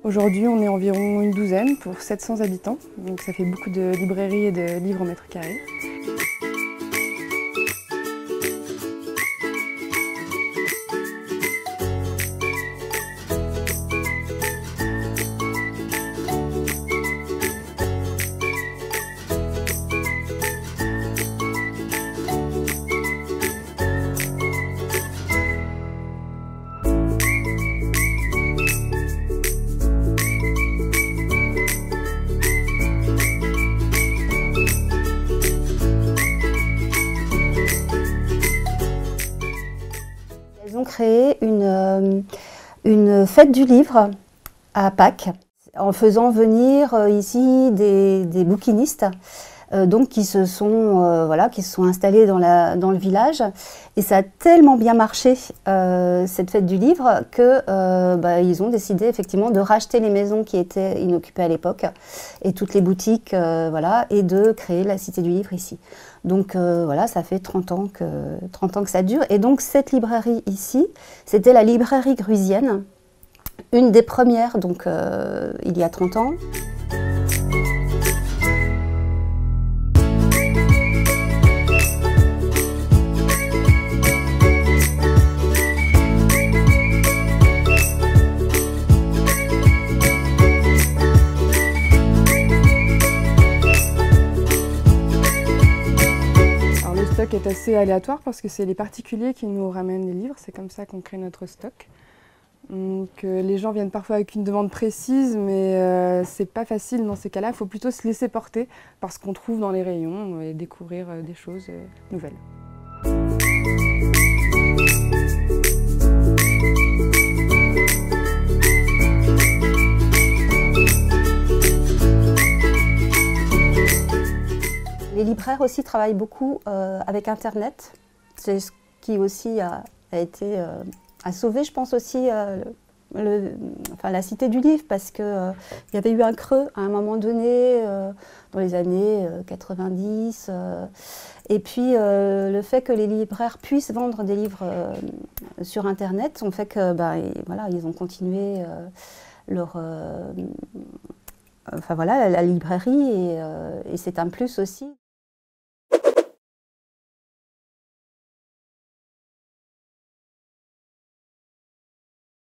Aujourd'hui, on est environ une douzaine pour 700 habitants, donc ça fait beaucoup de librairies et de livres au mètre carré. Ils ont créé une fête du livre à Pâques, en faisant venir ici des bouquinistes donc qui se sont installés dans le village. Et ça a tellement bien marché, cette fête du livre, que ils ont décidé effectivement de racheter les maisons qui étaient inoccupées à l'époque et toutes les boutiques, et de créer la Cité du Livre ici. Donc ça fait 30 ans que ça dure. Et donc cette librairie ici, c'était la librairie grusienne, une des premières, donc il y a 30 ans. Le stock est assez aléatoire parce que c'est les particuliers qui nous ramènent les livres, c'est comme ça qu'on crée notre stock. Donc, les gens viennent parfois avec une demande précise, mais c'est pas facile dans ces cas-là, il faut plutôt se laisser porter par ce qu'on trouve dans les rayons et découvrir des choses nouvelles. Les libraires aussi travaillent beaucoup avec Internet. C'est ce qui aussi a sauvé, je pense aussi, la Cité du Livre, parce qu'il y avait eu un creux à un moment donné, dans les années 90. Et puis le fait que les libraires puissent vendre des livres sur Internet ont fait que ils ont continué la librairie et c'est un plus aussi.